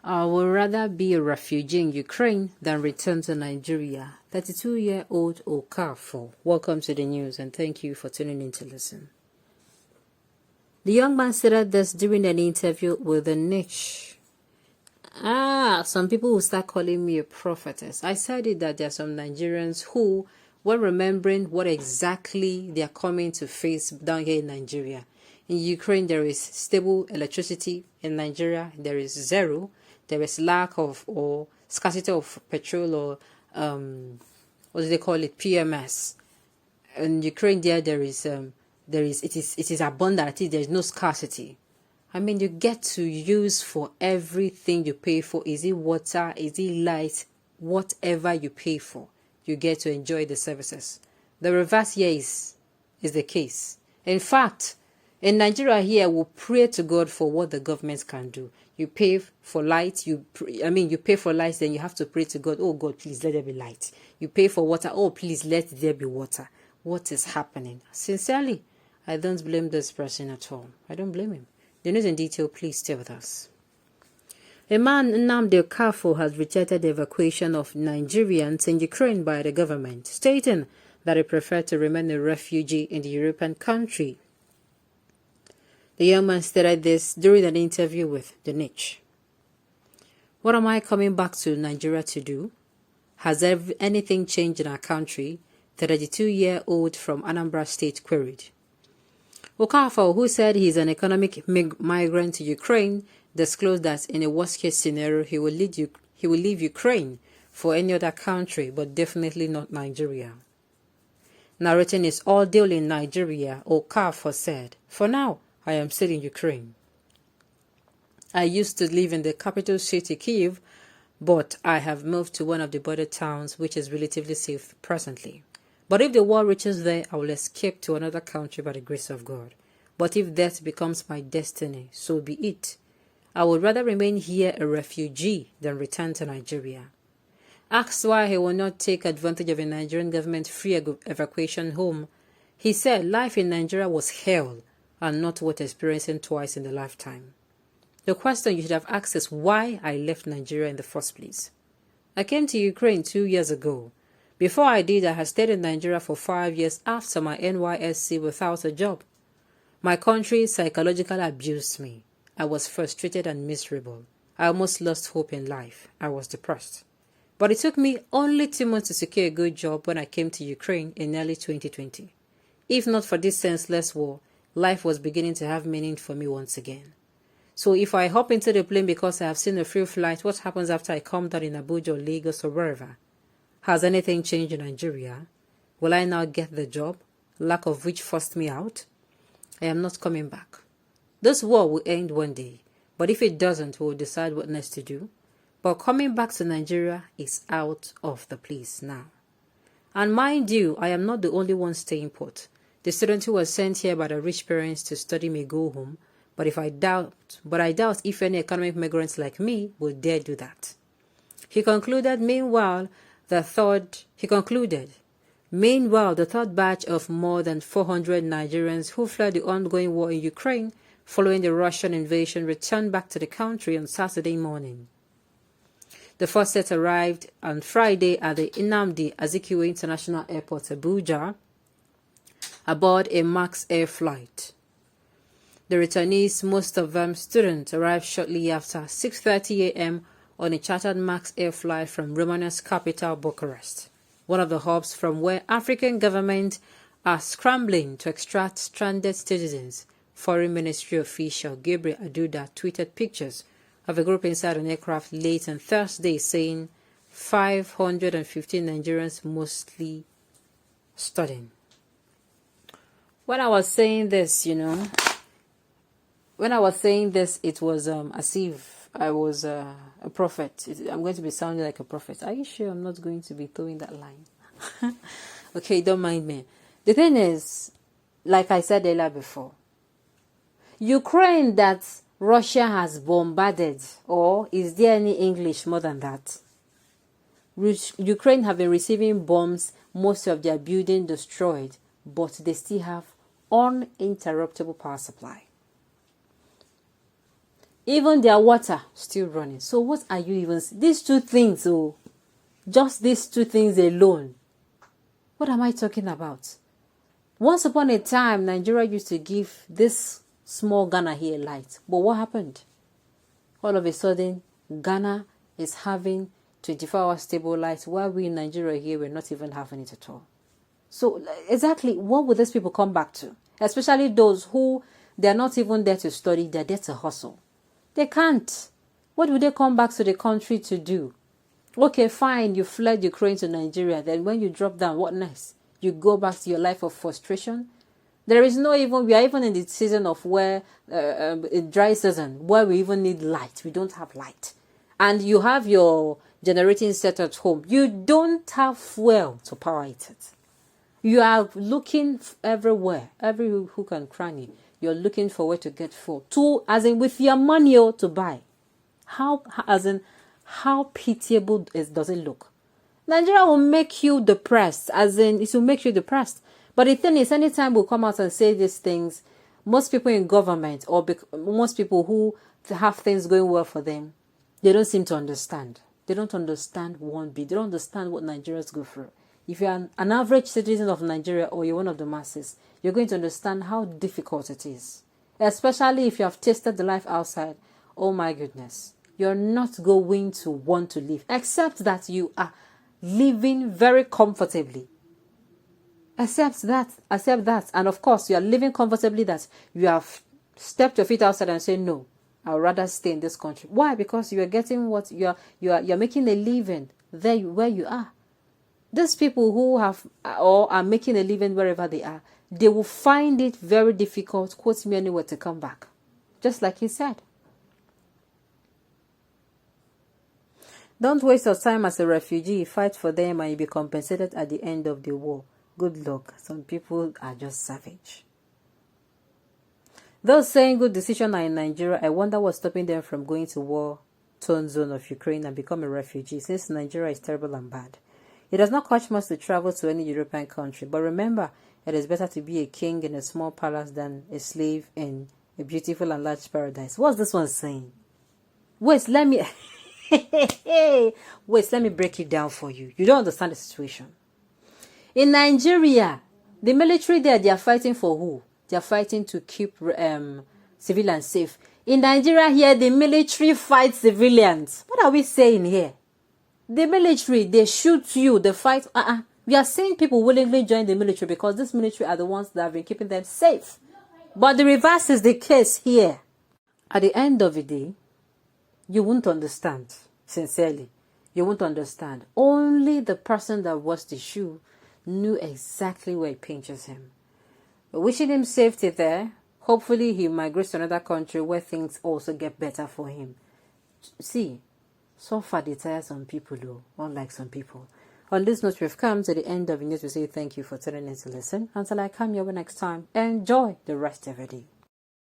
I would rather be a refugee in Ukraine than return to Nigeria. 32-year-old Okafor. Welcome to the news and thank you for tuning in to listen. The young man said this during an interview with the niche. Some people will start calling me a prophetess. I said it that there are some Nigerians who, when remembering what exactly they are coming to face down here in Nigeria. In Ukraine, there is stable electricity. In Nigeria, there is zero. There is lack of or scarcity of petrol or what do they call it, PMS. In Ukraine, it is abundant. There is no scarcity. I mean, you get to use for everything you pay for. Is it water? Is it light? Whatever you pay for, you get to enjoy the services. The reverse here is the case. In fact, in Nigeria here, we pray to God for what the government can do. You pay for light, you pay for light, then you have to pray to God, oh God, please let there be light. You pay for water, oh please let there be water. What is happening? Sincerely, I don't blame this person at all. I don't blame him. The news in detail, please stay with us. A man, Nnamdi Okafor, has rejected the evacuation of Nigerians in Ukraine by the government, stating that he preferred to remain a refugee in the European country. The young man stated this during an interview with The Niche. What am I coming back to Nigeria to do? Has anything changed in our country? The 32-year-old from Anambra State queried. Okafor, who said he is an economic migrant to Ukraine, disclosed that in a worst-case scenario, he will leave Ukraine for any other country, but definitely not Nigeria. Narrating his ordeal in Nigeria, Okafor said, "For now, I am still in Ukraine. I used to live in the capital city, Kyiv, but I have moved to one of the border towns, which is relatively safe presently. But if the war reaches there, I will escape to another country by the grace of God. But if death becomes my destiny, so be it. I would rather remain here a refugee than return to Nigeria." Asked why he will not take advantage of a Nigerian government free evacuation home, he said life in Nigeria was hell and not worth experiencing twice in a lifetime. The question you should have asked is why I left Nigeria in the first place. I came to Ukraine 2 years ago. Before I did, I had stayed in Nigeria for 5 years after my NYSC without a job. My country psychologically abused me. I was frustrated and miserable. I almost lost hope in life. I was depressed. But it took me only 2 months to secure a good job when I came to Ukraine in early 2020. If not for this senseless war, life was beginning to have meaning for me once again. So if I hop into the plane because I have seen a free flight, what happens after I come down in Abuja or Lagos or wherever? Has anything changed in Nigeria? Will I now get the job, lack of which forced me out? I am not coming back. This war will end one day, but if it doesn't, we will decide what next to do. But coming back to Nigeria is out of the place now. And mind you, I am not the only one staying put. The students who were sent here by the rich parents to study may go home, but I doubt if any economic migrants like me will dare do that. He concluded, meanwhile, the third batch of more than 400 Nigerians who fled the ongoing war in Ukraine following the Russian invasion returned back to the country on Saturday morning. The first set arrived on Friday at the Nnamdi Azikiwe International Airport, Abuja, aboard a MAX Air flight. The returnees, most of them students, arrived shortly after 6:30 a.m. on a chartered MAX Air flight from Romania's capital, Bucharest, one of the hubs from where African governments are scrambling to extract stranded citizens. Foreign Ministry official Gabriel Aduda tweeted pictures of a group inside an aircraft late on Thursday, saying 515 Nigerians, mostly studying. When I was saying this, it was as if I was a prophet. I'm going to be sounding like a prophet. Are you sure I'm not going to be throwing that line? Okay, don't mind me. The thing is, like I said earlier before, Ukraine that Russia has bombarded, or is there any English more than that? Ukraine have been receiving bombs, most of their buildings destroyed, but they still have uninterruptible power supply. Even their water still running. So what are you even... These two things, oh, just these two things alone. What am I talking about? Once upon a time, Nigeria used to give this small Ghana here light. But what happened? All of a sudden, Ghana is having 24-hour stable light, while we in Nigeria here, we're not even having it at all. So exactly, what would these people come back to? Especially those who, they're not even there to study, they're there to hustle. They can't. What would they come back to the country to do? Okay, fine, you fled Ukraine to Nigeria. Then when you drop down, what next? You go back to your life of frustration? There is no even, we are even in the season of where, a dry season, where we even need light. We don't have light. And you have your generating set at home. You don't have fuel to power it. You are looking everywhere, every hook and cranny. You're looking for where to get fuel. As in with your money to buy. How pitiable does it look? Nigeria will make you depressed, as in it will make you depressed. But the thing is, anytime we come out and say these things, most people in government or most people who have things going well for them, they don't seem to understand. They don't understand one bit. They don't understand what Nigerians go through. If you're an average citizen of Nigeria or you're one of the masses, you're going to understand how difficult it is. Especially if you have tasted the life outside. Oh my goodness. You're not going to want to live, except that you are living very comfortably. Accept that. And of course, you are living comfortably, that you have stepped your feet outside and say, no, I would rather stay in this country. Why? Because you are getting what you're making a living there where you are. These people who have or are making a living wherever they are, they will find it very difficult, quote me anywhere, to come back. Just like he said. Don't waste your time as a refugee. Fight for them and you'll be compensated at the end of the war. Good luck. Some people are just savage. Those saying good decision are in Nigeria, I wonder what's stopping them from going to war-torn zone of Ukraine and become a refugee, since Nigeria is terrible and bad. It does not cost much to travel to any European country, but remember, it is better to be a king in a small palace than a slave in a beautiful and large paradise. What's this one saying? Wait, let me break it down for you. You don't understand the situation. In Nigeria, the military there, they are fighting for who? They are fighting to keep civilians safe. In Nigeria here, the military fights civilians. What are we saying here? The military, they shoot you, they fight. We are seeing people willingly join the military because this military are the ones that have been keeping them safe. But the reverse is the case here. At the end of the day, you won't understand. Sincerely, you won't understand. Only the person that was the shoe knew exactly where it pinches him. Wishing him safety there. Hopefully he migrates to another country where things also get better for him. See, so far they tire some people though, unlike some people. On this note, we've come to the end of the news. We say thank you for tuning in to listen. Until I come your way next time, enjoy the rest of the day.